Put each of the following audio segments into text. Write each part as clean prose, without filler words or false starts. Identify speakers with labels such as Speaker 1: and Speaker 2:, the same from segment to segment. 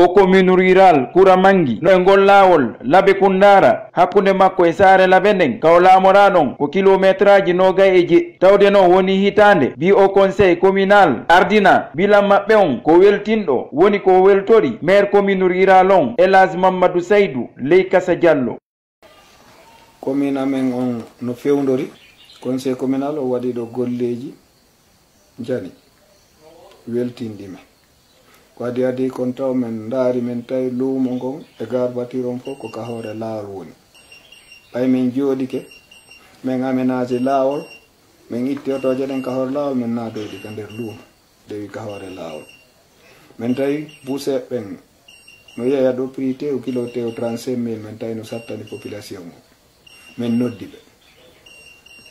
Speaker 1: o commune rural Kuramangi no e ngol lawol Labe Kundara hakkunde makko e saare Labe nden kaw laamora ɗon ko kilométre aji nogay e jeɗɗi tawde no woni hitande bi o conseil communal ardina bilan maɓɓe on ko weltinɗo woni ko weltori maire commune rural on Elhadji Mamadou Saydou Ley Kassa Diallo.
Speaker 2: Commune amen on no fewndori conseil communal o waɗi ɗo golleji jani weltinɗime ko adi kon taw men ndaari men tawi luumo ngon e garbatir on fof ko ka hoore laawol woni ɓay min jooɗike min aménagé laawol min itti otoje ɗen ka hoore laawol min naadoyɗi ka nder luumo dewi ka hoore laawol min tawi buuse ɓen no yeeya ɗo prix tew kilo tew 35 000 min tawi no sattani population o min noddi ɓe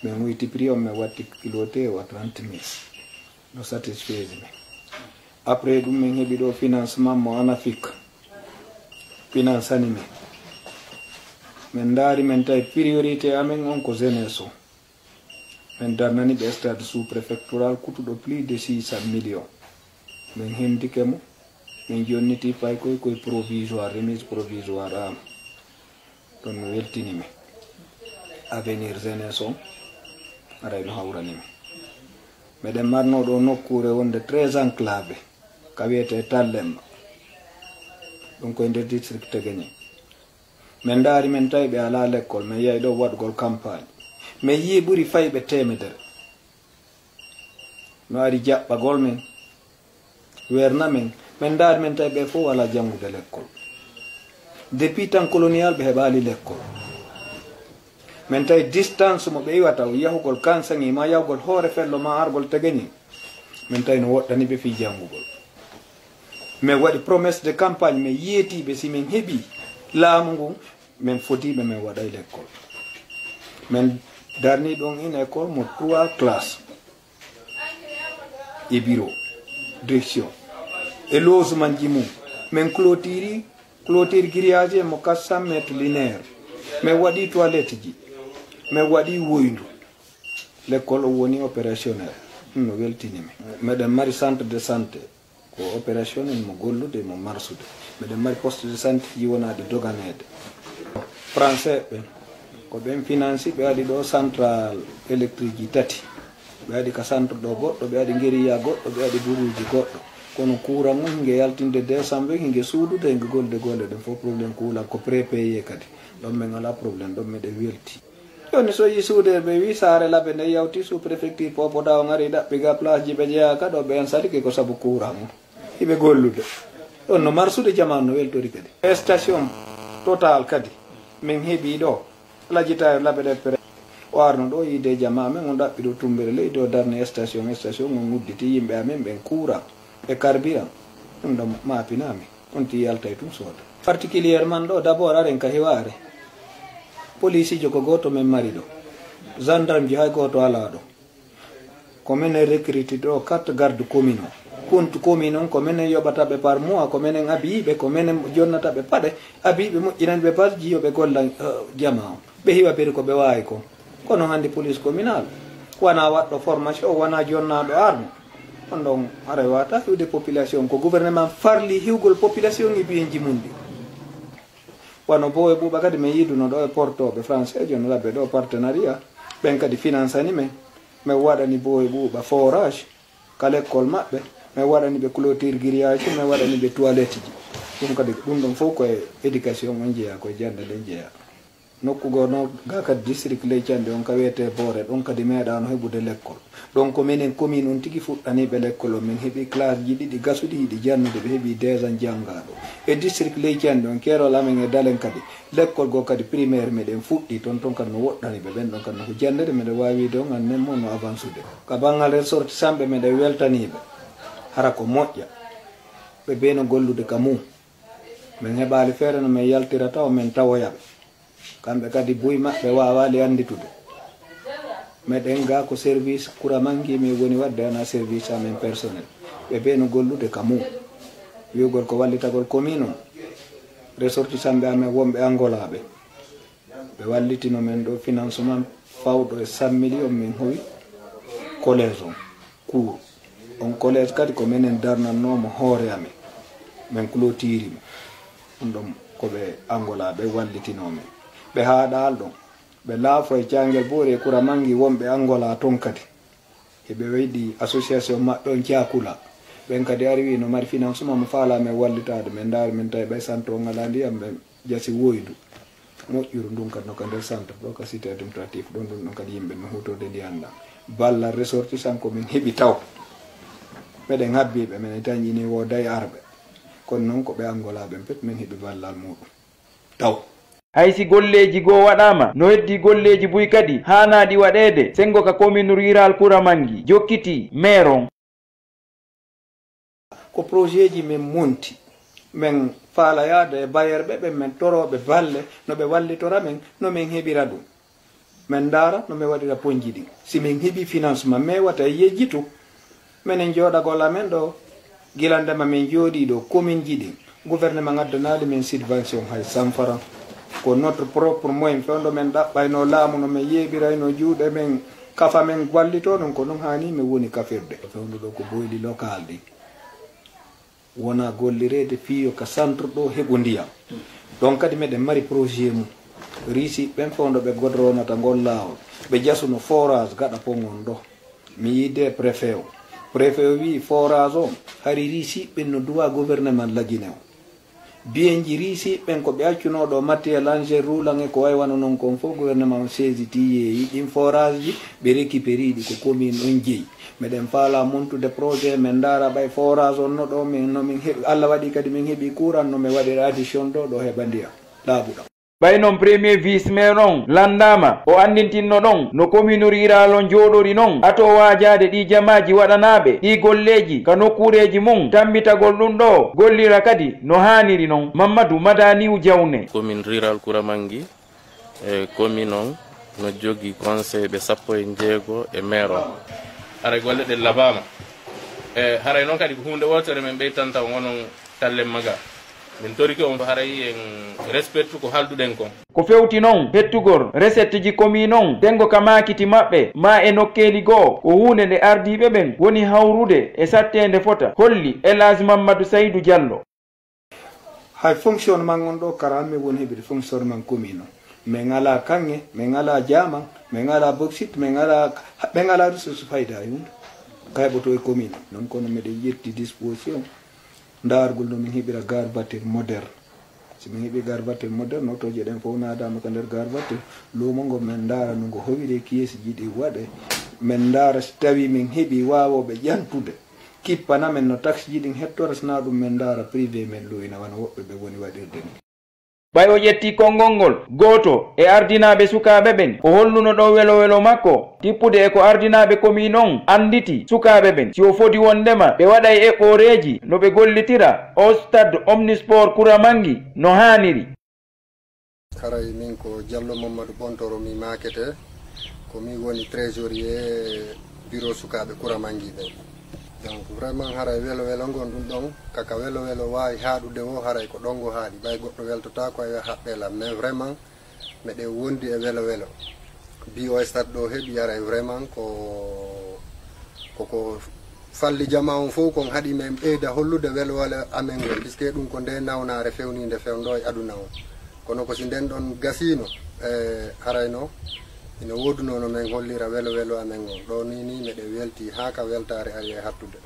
Speaker 2: min wuyti prix on min watti kilo tew a 30 000 no satisfaise min après ɗum min heɓi ɗo financement mo ANAFIC financani min ndaari min tawi priorité amen on ko jeunesse o min darnani ɓe stade sous préfectoral kutuɗo plus de 600 millions min hendike mo min jonniti pay koye provisoire remise provisoire am ɗon no weltinimi avenir jeunesse on aray no hawranimi meɗen marno ɗo nokkure wonde très enclavé ka wiyete Tallemba ɗum koye nder district Teguéñé min ndaari min tawi ɓe ala l'école min yeeyi ɗo waɗgol campagne min yii ɓuri fayɓe temedere no ari jaɓɓagol men werna men min ndaari min tawi ɓe fof wala janngude l'école depuis temps colonial ɓe heɓali l'école min tawi distance mo ɓe iwata yahugol Kansangi ma yahugol hoore fello ma argol Teguéñé min tawi no woɗɗani ɓe fi janngugol min waɗi promesse de campagne min yeetiɓe si min heeɓi laamu ngun min fotiɓe min waɗay l'école min darni ɗon une école mo 3 classe e bureau direction e logement ji mum min clôture grillage mo 400 métres linéaire min waɗi toilette ji min waɗi woyndu l'école o woni opérationnel ɗum no weltinimi meɗen mari centre de santé ko opérationnel mo gollude mo marsude meɗen mari poste de santé ji wonade doganede français ɓen ko ɓen financi ɓe waɗi ɗo central électrique ji tati ɓe waɗi ka centre ɗo goɗɗo ɓe waɗi guériya goɗɗo ɓe waɗi buruji goɗɗo kono courant mum hingue yaltinde décembre hingue suudude hingue golde golle ɗen fof probléme kuulan ko prépayé kadi ɗon min ala probléme ɗon miɗen welti joni so yi suuder ɓe wi saare Labe nde yawti sous préfecture Popoda o ari ɗaɓɓiga place ji ɓe jeeyaka ɗo ɓen sadiki ko saabu courant mum hiɓe gollude ɗon no marsude jamanu no weltori kadi station total kadi min heeɓi ɗo lajita Labe ɗe pré o arno ɗo yide jama men on ɗaɓɓi ɗo tumbere leydi o darne station on udditi yimɓe amen ɓen courant e carburant ɗum ɗo mapinami on ti yaltay tum sooda particulièrement ɗo d' abord aren ka hiware police jo ko goto men mari ɗo gendarme ji hay goto ala ɗo ko minen recruté ɗo 4 garde commune o compte commune on ko minen yoɓataɓe par mois ko minen abiyiɓe ko minen jonnataɓe paɗe abiyiɓe moƴƴinaniɓe pas jiyoɓe golla jama o ɓe hiwa beri ko ɓe wawi kon kono hande police communal wona waɗɗo formation wona jonnaɗo arme on ɗon aray wata hiwde population ko gouvernement farli hiwgol population e biyeji mum ɗi wano bo e ɓuuɓa kadi min yiduno ɗo e portoɓe français joni Labe ɗo partenariat ɓen kadi financani min waɗani bo e ɓuuɓa forage ka l'école maɓɓe min waɗani ɓe clôture grillage min waɗani ɓe toilette ji ɗum kadi ɗum ɗon fof koye éducation on jeeya koye jande ɗen jeeya nokkugo no ga kadi district Leycandi on ka wiyete Boore ɗon kadi meeɗano heɓude l'école ɗon ko minen commune on tigui fuɗɗaniɓe l'école o min heeɓi classe ji ɗiɗi gasuɗi yiɗi jannude ɓe heeɓi déjà jangaɗo e district Leycandi on keerol amen e Dalen kadi l'école go kadi primaire meɗen fuɗɗi toon kadi no woɗɗaniɓe ɓen ɗon kadi noko jandede meɗen wawide on annen mo no avancude ka banggal ressortisanɓe meɗen weltaniɓe hara ko moƴƴa ɓe ɓe no gollude ka mum min heɓali feere no min yaltira taw min tawoyaɓe kamɓe kadi buy maɓɓe wawali anditude meɗen ga ko service Kuramangi mi woni wadde ana service amen personnel ɓe ɓe no gollude ka mum wiugol ko wallitagol commune o ressortisanɓe amen wonɓe angolaɓe ɓe wallitino men ɗo financement fawɗo e 100 millions min hoyi collège on cours on collège kadi ko minen darnannomo hoore amen men clôturima ɗum ko ɓe Angola ɓe wallitinomen ɓe haaɗal ɗon ɓe laafo e cangel boore Kuramangi wonɓe Angola ton kadi eɓe wayɗi association maɓɓe on Cakula ɓen kadi ari wi no mari financement mo faala men wallitade men ndaari men tawi ɓay centre o ngala ndiyam ɓe jasi woydu moƴƴuru ndun kadi noka nder centre ɗo ka cité administratif ɗon ɗum ɗon kadi yimɓe no hutorde ndiyam ɗam balla ressortissant ko min heɓi taw meɗen habbiɓe men tañƴini woday arɓe kono noon ko ɓe Angola ɓen pet min heɓi ballal muɗum taw
Speaker 1: haysi golleji goo waɗama no heddi golleji buy kadi hanaɗi waɗede sengo ka commune rural Kuramangi jokkiti maire on
Speaker 2: ko projet ji men monti men faala yaade e bayerɓe ɓe men toroɓe balle no ɓe wallitora men no min heɓira ɗum men daara no min waɗira ponji ɗin si min heɓi financement mais wata yejjitu minen jooɗagol amen ɗo gilandema min jooɗi ɗo commune ji ɗin gouvernement addanali min subvention hay 100 francs ko notre propre moyen fewndo men ɗaɓɓayno laamu no min yeɓirayno juuɗe men kafa men wallito ɗum ko ɗum hani mi woni kafirde fewndo ɗo ko boyli local ɗi wona gollirede fiyo ka centre ɗo heɓo ndiyam donc kadi meɗen mari projet mum riisi ɓen fewndo ɓe godronata ngol laawol ɓe jasuno forage gaɗa pongon ɗo mi yidde préfet o préfet o wi forage o hari riisiɓɓen no duwa gouvernement lajine o biyenji riisiɓɓen ko ɓe accunoɗo matériel engin roulant e ko way wano noon kon fof gouvernement o saisiti yeeyi ɗin forage ji ɓe récupéri ɗi ko commune on jeeyi meɗen faala montude projet men ndaara ɓay forage on no ɗo min no min heɓi Allah waɗi kadi min heɓi courant no mi waɗira addition ɗo heɓa ndiyam laaɓuɗam
Speaker 1: ɓay noon premier vice maire on landama o andintinno ɗon no commune rural on jooɗori noon ato wajade ɗi jamaji waɗanaɓe ɗi golleji ka nokkureji mum tammitagol ɗum ɗo gollira kadi no haniri noon Mamadou Madaniw Jawne
Speaker 3: commune rural Kuramangi e commune on no jogi conseil ɓe 16 e maire on haray golle ɗe labama e haray noon kadi ko hunde wotere men ɓeytanta onon tallen maga min toriki on haray en respecte ko halduɗen kon
Speaker 1: ko fewti noon hettugol recette ji commune on tengo ka makiti maɓɓe ma e nokkeli goo o hunde nde ardiɓe ɓen woni hawrude e sattede fota holli Elhadji Mamadou Saydou Diallo
Speaker 2: hay fonctionnement on ɗo karanmi woni heɓide fonctionnement commune o min ala kange min ala jaman min ala bauxite min ala ɓe ngala ressource fayda e hunde kayɓoto e commune noon kono miɗen ƴetti disposition ndargol no min heɓira gare voiture moderne si min heeɓi gare voiture moderne otoje ɗen fof nadama ko nder gare voiture lumo ngo min daara no ngo howiri kiyesi ji ɗi waɗe min daara so tawi min heeɓi wawoɓe ƴantude kippana men no taxe ji ɗin hettora sona ɗum min daara privé men loyna wana woɓɓe ɓe woni waɗirde ni
Speaker 1: ɓay o ƴetti konngol ngol gooto e ardinaɓe sukaaɓe ɓen o holluno ɗo welo welo makko tippude e ko ardinaɓe commune on anditi sukaaɓe ɓen si o foti wondema ɓe waɗay eɓɓoreji no ɓe gollitira o stade omnisport Kuramangi no haniri
Speaker 4: haray min ko Diallo Mamadou Bontoro mi makete ko mi woni trésorier bureau sukaaɓe Kuramangi ɓen donc vraiment haray welo welo gon ɗum ɗon kaka welo welo wawi haɗude o haray ko ɗongo haaɗi ɓay goɗɗo weltota ko wi haɓɓelam mais vraiment meɗen wondi e welo welo bi o stade ɗo heeɓi haray vraiment koko falli jama on fof kon haɗi men ɓeyda hollude welo welo amen ngol puisque ɗum ko nde nawnare fewnide fewdo e aduna o kono ko si nden ɗon gasino harayno ina wodunono men hollira welo welo amen on ɗo ni meɗen welti ha ka weltare ari e hattude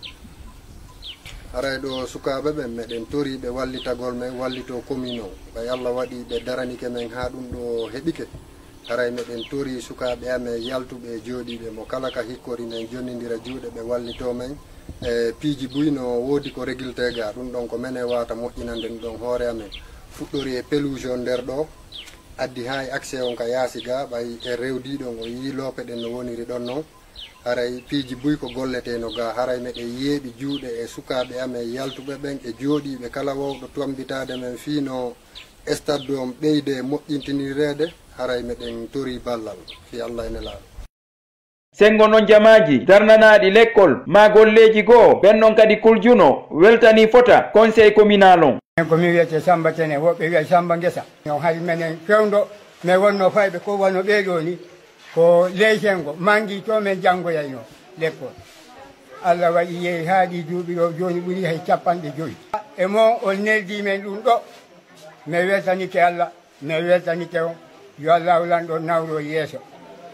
Speaker 4: haray ɗo sukaɓe ɓen meɗen tori ɓe wallitagol men wallito commune o ɓay Allah waɗi ɓe daranike men ha ɗum ɗo heɓike haray meɗen tori sukaɓe amen yaltuɓe jooɗiɓe mo kala ka hikkori men jonnidira juuɗe ɓe wallito men e piiji buyno woodi ko régulte ga ɗum ɗon ko mene wata moƴƴinande ɗum ɗon hoore amen fuɗɗori e pelouse o nder ɗo addi ha e accès on ka yaasi ga ɓay e rewdiɗon o yi loope ɗen no woniri ɗon noon haray piiji buy ko golleteno ga haray meɗen yeeɓi juuɗe e sukaɓe amen yaltuɓe ɓen e jooɗiɓe kala wowɗo tombitade men fiino stade on ɓeyde moƴƴintinirede haray meɗen tori ballal fi Allah ene laaɓi
Speaker 1: sengo noon jamaji darnanaɗi l'école ma golleji goo ɓen noon kadi kuljuno weltani fota conseil communal on
Speaker 5: ko mi wiyete Samba Tene woɓɓe wiya Samba Ngesa o hay menen fewdo mais wonno fayɓe ko wano ɓeɗo ni ko leysengo mangi to men janggoyayno l'école Allah waɗi yeehi haaɗi duuɓi ɗo joni ɓuuri hay 50 joyi e mo on neldi men ɗum ɗo mi weltanike Allah mi weltanike on yo Allah ulanɗo nawro yeeso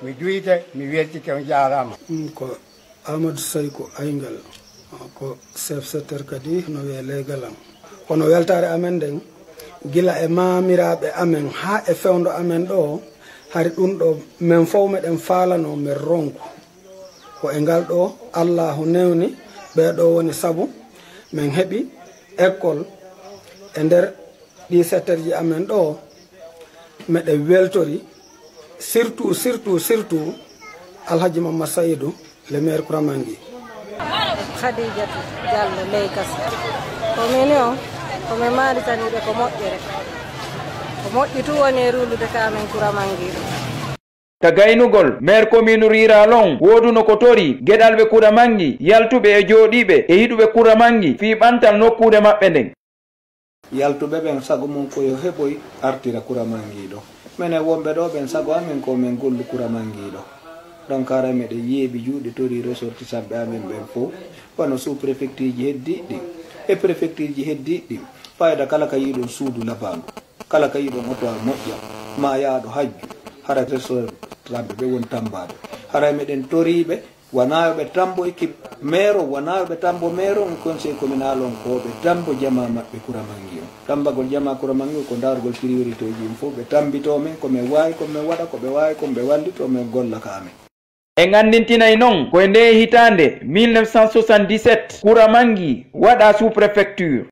Speaker 5: mi duyite mi weltike on jarama
Speaker 6: ko Amadou Sayko Ayngal ko chef secteur kadi no wiye leygal am kono weltare amen ɗen gila e mamiraɓe amen ha e fewdo amen ɗo hari ɗum ɗo min fof meɗen falano min ronku ko e ngal ɗo Allahu newni ɓeɗo woni sabu min heeɓi école e nder ɗi secteur ji amen ɗo meɗe weltori surtout Alhaji Mamma Saydou le maire Kouramangui
Speaker 7: Khadija Diallo Leykas ko mini on ko mi maritaniɓe ko moƴƴi rek ko moƴƴi tu woni e rulude ka amen Kouramangui ɗo
Speaker 1: ta gaynugol maire commune riralon woduno ko tori gueɗalɓe Kouramangui yaltuɓe e jooɗiɓe e yiɗuɓe Kouramangui fi ɓantal nokkude maɓɓe nden
Speaker 2: yaltuɓe ɓen sago mum koyo heɓoy artira Kouramangui ɗo minen wonɓe ɗo ɓen sago amen ko min gollu Kouramangui ɗo donc ara meɗen yeeɓi juuɗe tori ressortissant ɓe amen ɓen fof wano sous préfecture ji heddiɗɗi e préfecture ji heddiɗɗi fayda kala ka yiɗon suudu labandu kala ka yiɗon oto a moƴƴa ma yaaɗo hajju hara ressortissant ɓe woni tambade hara meɗen toriɓe wanayoɓe tambo équipe maire o wanayoɓe tambo maire on conseil communal on ko ɓe tambo jama maɓɓe Kouramangui on tambagol jama Kouramangui ko dargol priorité ji fof ɓe tambito men komin wawi komin waɗa koɓe wawi koɓe wallito min golla ka amen
Speaker 1: en andintinay noon koye nde hitande 1977 Kouramangui waɗa sous préfecture